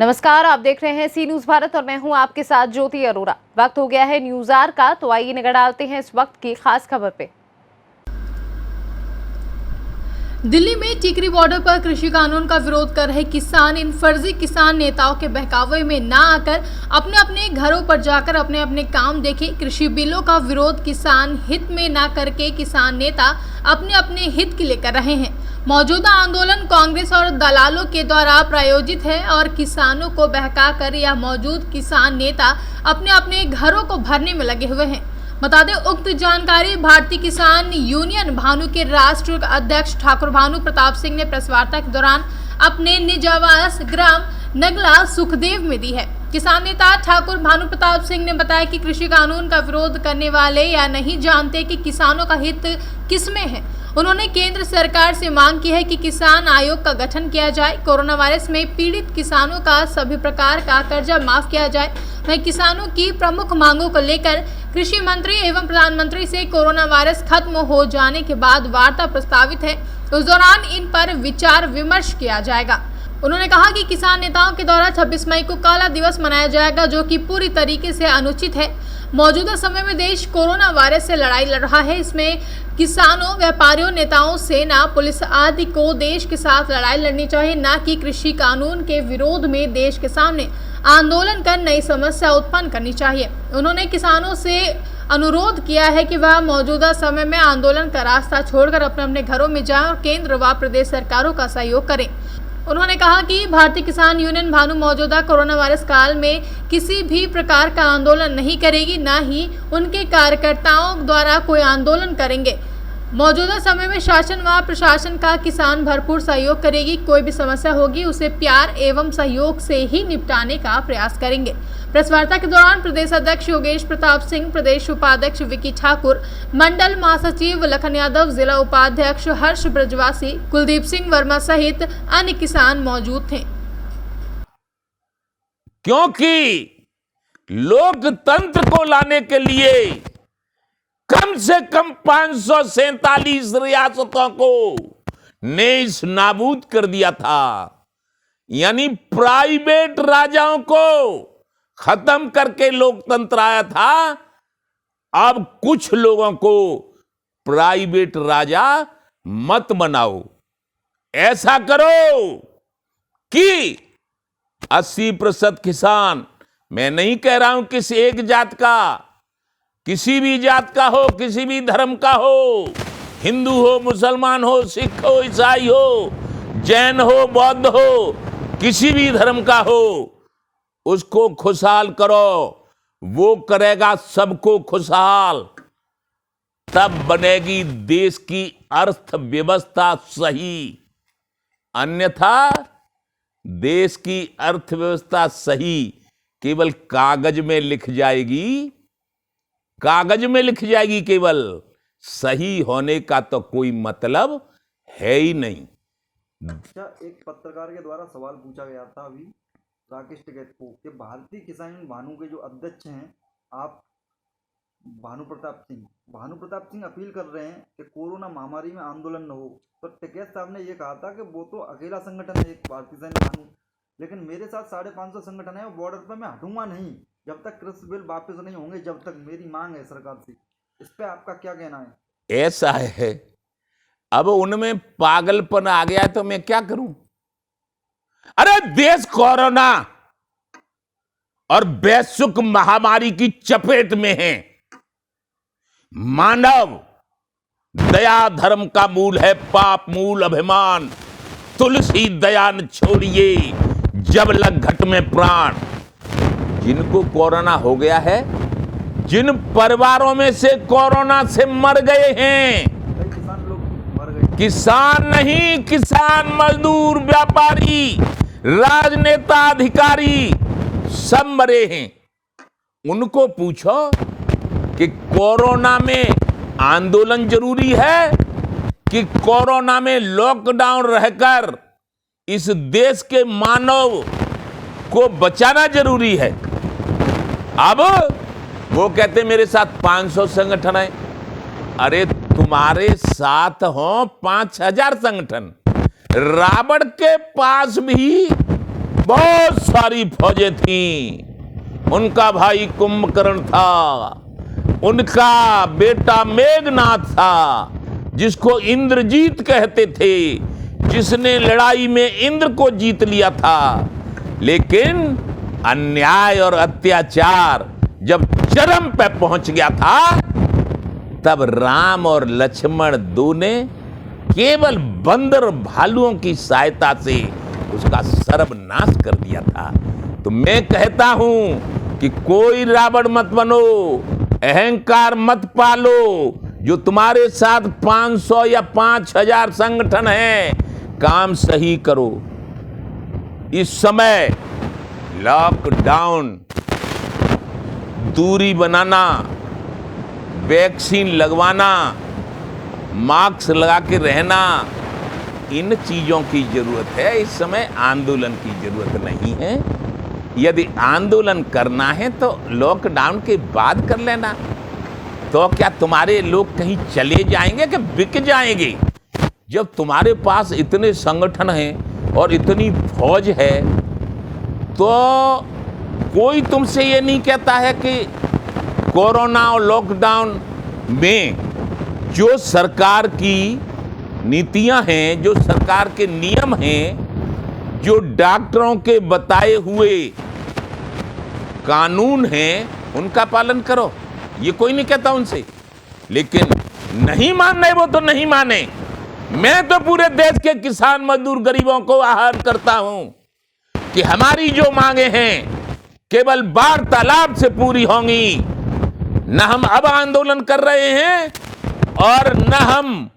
नमस्कार, आप देख रहे हैं सी न्यूज भारत और मैं हूं आपके साथ ज्योति अरोरा। वक्त हो गया है न्यूज आवर का, तो आइए नजर डालते हैं इस वक्त की खास खबर पे। दिल्ली में टिकरी बॉर्डर पर कृषि कानून का विरोध कर रहे किसान इन फर्जी किसान नेताओं के बहकावे में ना आकर अपने अपने घरों पर जाकर अपने अपने काम देखें। कृषि बिलों का विरोध किसान हित में ना करके किसान नेता अपने अपने हित के लिए कर रहे हैं। मौजूदा आंदोलन कांग्रेस और दलालों के द्वारा प्रायोजित है और किसानों को बहकाकर यह मौजूद किसान नेता अपने अपने घरों को भरने में लगे हुए हैं। बता दें, उक्त जानकारी भारतीय किसान यूनियन भानु के राष्ट्रीय अध्यक्ष ठाकुर भानु प्रताप सिंह ने प्रेस वार्ता के दौरान अपने निज आवास ग्राम नगला सुखदेव में दी है। किसान नेता ठाकुर भानु प्रताप सिंह ने बताया कि कृषि कानून का विरोध करने वाले या नहीं जानते कि किसानों का हित किसमें है। उन्होंने केंद्र सरकार से मांग की है कि किसान आयोग का गठन किया जाए, कोरोना वायरस में पीड़ित किसानों का सभी प्रकार का कर्जा माफ किया जाए। वहीं किसानों की प्रमुख मांगों को लेकर कृषि मंत्री एवं प्रधानमंत्री से कोरोना वायरस खत्म हो जाने के बाद वार्ता प्रस्तावित है। उस दौरान इन पर विचार विमर्श किया जाएगा। उन्होंने कहा कि किसान नेताओं के द्वारा 26 मई को काला दिवस मनाया जाएगा, जो कि पूरी तरीके से अनुचित है। मौजूदा समय में देश कोरोना वायरस से लड़ाई लड़ रहा है। इसमें किसानों, व्यापारियों, नेताओं, सेना, पुलिस आदि को देश के साथ लड़ाई लड़नी चाहिए, न कि कृषि कानून के विरोध में देश के सामने आंदोलन कर नई समस्या उत्पन्न करनी चाहिए। उन्होंने किसानों से अनुरोध किया है कि वह मौजूदा समय में आंदोलन का रास्ता छोड़कर अपने अपने घरों में जाएं और केंद्र व प्रदेश सरकारों का सहयोग करें। उन्होंने कहा कि भारतीय किसान यूनियन भानु मौजूदा कोरोना वायरस काल में किसी भी प्रकार का आंदोलन नहीं करेगी, न ही उनके कार्यकर्ताओं द्वारा कोई आंदोलन करेंगे। मौजूदा समय में शासन व प्रशासन का किसान भरपूर सहयोग करेगी। कोई भी समस्या होगी उसे प्यार एवं सहयोग से ही निपटाने का प्रयास करेंगे। प्रेस वार्ता के दौरान प्रदेश अध्यक्ष योगेश प्रताप सिंह, प्रदेश उपाध्यक्ष विकी ठाकुर, मंडल महासचिव लखन यादव, जिला उपाध्यक्ष हर्ष ब्रजवासी, कुलदीप सिंह वर्मा सहित अन्य किसान मौजूद थे। क्योंकि लोकतंत्र को लाने के लिए कम से कम 547 रियासतों को नेस नाबूद कर दिया था, यानी प्राइवेट राजाओं को खत्म करके लोकतंत्र आया था। अब कुछ लोगों को प्राइवेट राजा मत बनाओ, ऐसा करो कि 80% किसान, मैं नहीं कह रहा हूं किसी एक जात का, किसी भी जात का हो, किसी भी धर्म का हो, हिंदू हो, मुसलमान हो, सिख हो, ईसाई हो, जैन हो, बौद्ध हो, किसी भी धर्म का हो, उसको खुशहाल करो। वो करेगा सबको खुशहाल, तब बनेगी देश की अर्थव्यवस्था सही। अन्यथा देश की अर्थव्यवस्था सही केवल कागज में लिख जाएगी, कागज में लिख जाएगी केवल, सही होने का तो कोई मतलब है ही नहीं। अच्छा, एक पत्रकार के द्वारा सवाल पूछा गया था अभी राकेश टिकैत को कि भारतीय किसान भानु के जो अध्यक्ष हैं आप भानु प्रताप सिंह अपील कर रहे हैं कि कोरोना महामारी में आंदोलन न हो। तो टिकैत साहब ने ये कहा था कि वो तो अकेला संगठन है एक भारतीय किसान भानु, लेकिन मेरे साथ 550 संगठन है और बॉर्डर पर मैं हटूंगा नहीं जब तक कृषि बिल वापस नहीं होंगे, जब तक मेरी मांग है सरकार से। इस पे आपका क्या कहना है? ऐसा है, अब उनमें पागलपन आ गया तो मैं क्या करूं? अरे देश कोरोना और वैश्विक महामारी की चपेट में है। मानव दया धर्म का मूल है, पाप मूल अभिमान, तुलसी दया न छोड़िए जब लग घट में प्राण। जिनको कोरोना हो गया है, जिन परिवारों में से कोरोना से मर गए हैं, किसान लोग मर गए, किसान नहीं, किसान, मजदूर, व्यापारी, राजनेता, अधिकारी सब मरे हैं। उनको पूछो कि कोरोना में आंदोलन जरूरी है कि कोरोना में लॉकडाउन रहकर इस देश के मानव को बचाना जरूरी है। अब वो कहते मेरे साथ 500 संगठन है। अरे तुम्हारे साथ हो 5000 संगठन। रावण के पास भी बहुत सारी फौजें थीं। उनका भाई कुंभकर्ण था, उनका बेटा मेघनाथ था, जिसको इंद्रजीत कहते थे, जिसने लड़ाई में इंद्र को जीत लिया था। लेकिन अन्याय और अत्याचार जब चरम पे पहुंच गया था, तब राम और लक्ष्मण दोनों केवल बंदर भालुओं की सहायता से उसका सर्वनाश कर दिया था। तो मैं कहता हूं कि कोई रावण मत बनो, अहंकार मत पालो। जो तुम्हारे साथ 500 या 5000 संगठन हैं, काम सही करो। इस समय लॉकडाउन, दूरी बनाना, वैक्सीन लगवाना, मास्क लगा के रहना, इन चीजों की जरूरत है। इस समय आंदोलन की जरूरत नहीं है। यदि आंदोलन करना है तो लॉकडाउन के बाद कर लेना। तो क्या तुम्हारे लोग कहीं चले जाएंगे कि बिक जाएंगे? जब तुम्हारे पास इतने संगठन हैं और इतनी फौज है, तो कोई तुमसे ये नहीं कहता है कि कोरोना और लॉकडाउन में जो सरकार की नीतियां हैं, जो सरकार के नियम हैं, जो डॉक्टरों के बताए हुए कानून हैं, उनका पालन करो। ये कोई नहीं कहता उनसे। लेकिन नहीं मानने वो तो नहीं माने। मैं तो पूरे देश के किसान, मजदूर, गरीबों को आह्वान करता हूं कि हमारी जो मांगे हैं केवल वार्तालाप से पूरी होंगी। न हम अब आंदोलन कर रहे हैं और न हम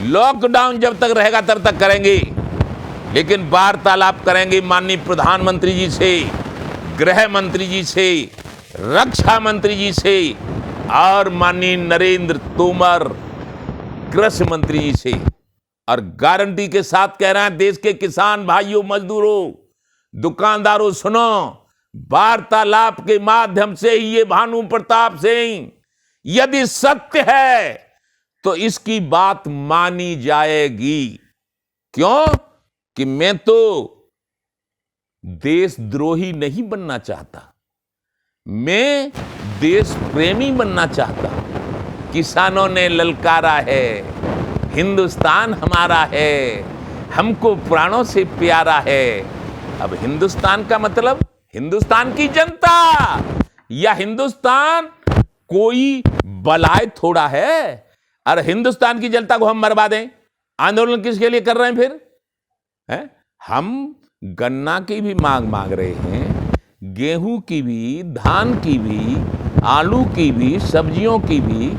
लॉकडाउन जब तक रहेगा तब तक करेंगे, लेकिन वार्तालाप करेंगे माननीय प्रधानमंत्री जी से, गृह मंत्री जी से, रक्षा मंत्री जी से और माननीय नरेंद्र तोमर कृषि मंत्री जी से। और गारंटी के साथ कह रहे हैं, देश के किसान भाइयों, मजदूरों, दुकानदारों, सुनो, वार्तालाप के माध्यम से ही, ये भानु प्रताप सिंह, यदि सत्य है तो इसकी बात मानी जाएगी। क्यों? कि मैं तो देशद्रोही नहीं बनना चाहता, मैं देश प्रेमी बनना चाहता। किसानों ने ललकारा है, हिंदुस्तान हमारा है, हमको प्राणों से प्यारा है। अब हिंदुस्तान का मतलब हिंदुस्तान की जनता, या हिंदुस्तान कोई बलाय थोड़ा है। और हिंदुस्तान की जनता को हम मरवा दें, आंदोलन किसके लिए कर रहे हैं फिर? है? हम गन्ना की भी मांग रहे हैं, गेहूं की भी, धान की भी, आलू की भी, सब्जियों की भी।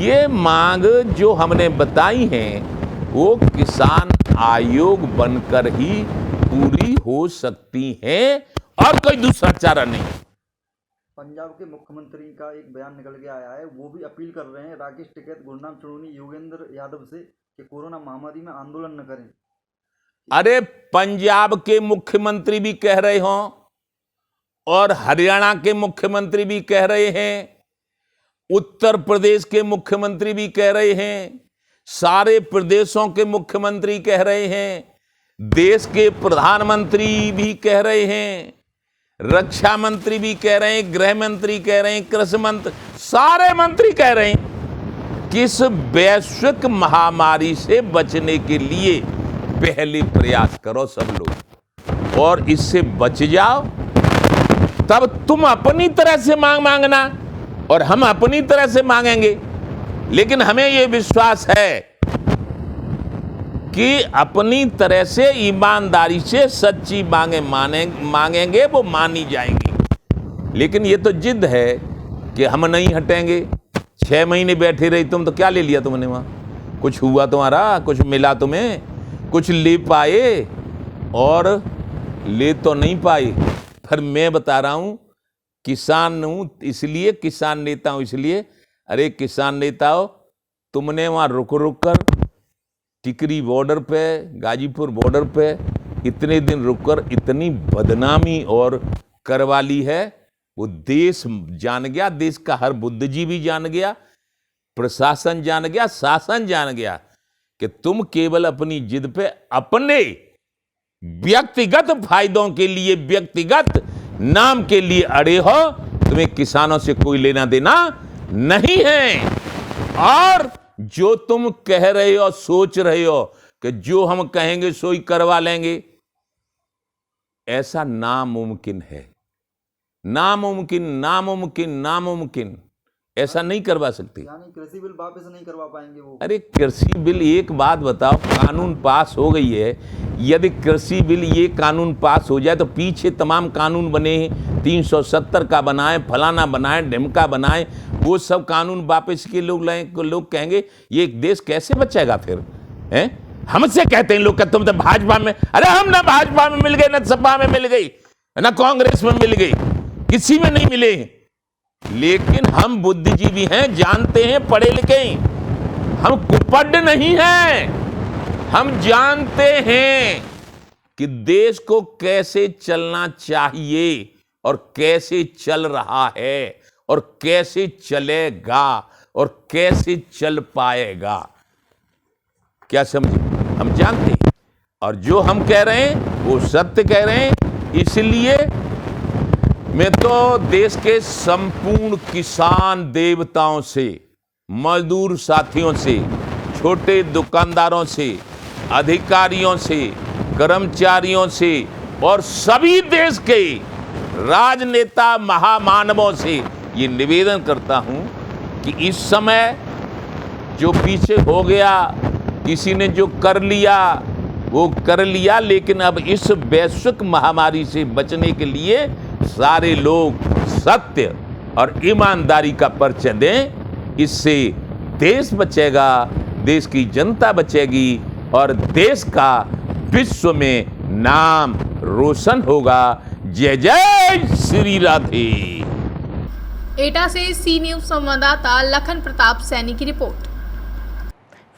ये मांग जो हमने बताई हैं, वो किसान आयोग बनकर ही पूरी हो सकती है और कोई दूसरा चारा नहीं। पंजाब के मुख्यमंत्री का एक बयान निकल के आया है, वो भी अपील कर रहे हैं राकेश टिकैत, गुरनाम चुनौनी, योगेंद्र यादव से कि कोरोना महामारी में आंदोलन न करें। अरे पंजाब के मुख्यमंत्री भी कह रहे हों और हरियाणा के मुख्यमंत्री भी कह रहे हैं, उत्तर प्रदेश के मुख्यमंत्री भी कह रहे हैं, सारे प्रदेशों के मुख्यमंत्री कह रहे हैं, देश के प्रधानमंत्री भी कह रहे हैं, रक्षा मंत्री भी कह रहे हैं, गृह मंत्री कह रहे हैं, कृषि मंत्री, सारे मंत्री कह रहे हैं कि इस वैश्विक महामारी से बचने के लिए पहले प्रयास करो सब लोग, और इससे बच जाओ। तब तुम अपनी तरह से मांगना और हम अपनी तरह से मांगेंगे। लेकिन हमें यह विश्वास है कि अपनी तरह से ईमानदारी से सच्ची मांगेंगे, वो मानी जाएंगी। लेकिन ये तो जिद है कि हम नहीं हटेंगे। 6 महीने बैठे रही तुम, तो क्या ले लिया तुमने वहां? कुछ हुआ तुम्हारा? कुछ मिला तुम्हें? कुछ ले पाए? और ले तो नहीं पाए। पर मैं बता रहा हूं, किसान हूं इसलिए, किसान नेता हूं इसलिए। अरे किसान नेताओं, तुमने वहां रुक कर टिकरी बॉर्डर पे, गाजीपुर बॉर्डर पे इतने दिन रुककर इतनी बदनामी और करवा ली है। वो देश जान गया, देश का हर बुद्धिजीवी जान गया, प्रशासन जान गया, शासन जान गया कि तुम केवल अपनी जिद पे अपने व्यक्तिगत फायदों के लिए, व्यक्तिगत नाम के लिए अड़े हो, तुम्हें किसानों से कोई लेना देना नहीं है। और जो तुम कह रहे हो, सोच रहे हो कि जो हम कहेंगे सो ही करवा लेंगे, ऐसा नामुमकिन है। नामुमकिन, नामुमकिन, नामुमकिन, ऐसा नहीं करवा सकते। यानी कृषि बिल वापस नहीं करवा पाएंगे वो। अरे कृषि बिल, एक बात बताओ, कानून पास हो गई है, यदि कृषि बिल ये कानून पास हो जाए तो पीछे तमाम कानून बने हैं, 370 का बनाए, फलाना बनाए, ढिमका बनाए, वो सब कानून वापस के लोग कहेंगे ये देश कैसे बचेगा फिर? हैं? हमसे कहते हैं लोग कि तुम तो भाजपा में, अरे हम ना भाजपा में मिल गए, ना सपा में मिल गई, ना कांग्रेस में मिल गई, किसी में नहीं मिले। लेकिन हम बुद्धिजीवी हैं, जानते हैं, पढ़े लिखे हैं, हम कुपड़ नहीं हैं। हम जानते हैं कि देश को कैसे चलना चाहिए और कैसे चल रहा है और कैसे चलेगा और कैसे चल पाएगा। क्या समझे? हम जानते हैं और जो हम कह रहे हैं वो सत्य कह रहे हैं। इसलिए मैं तो देश के संपूर्ण किसान देवताओं से, मजदूर साथियों से, छोटे दुकानदारों से, अधिकारियों से, कर्मचारियों से और सभी देश के राजनेता महामानवों से ये निवेदन करता हूं कि इस समय जो पीछे हो गया, किसी ने जो कर लिया वो कर लिया, लेकिन अब इस वैश्विक महामारी से बचने के लिए सारे लोग सत्य और ईमानदारी का परिचय दें। इससे देश बचेगा, देश की जनता बचेगी और देश का विश्व में नाम रोशन होगा। जय जय श्री राधे। एटा से सी न्यूज संवाददाता लखन प्रताप सैनी की रिपोर्ट।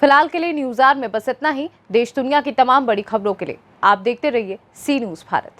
फिलहाल के लिए न्यूज़ आवर में बस इतना ही। देश दुनिया की तमाम बड़ी खबरों के लिए आप देखते रहिए सी न्यूज़ भारत।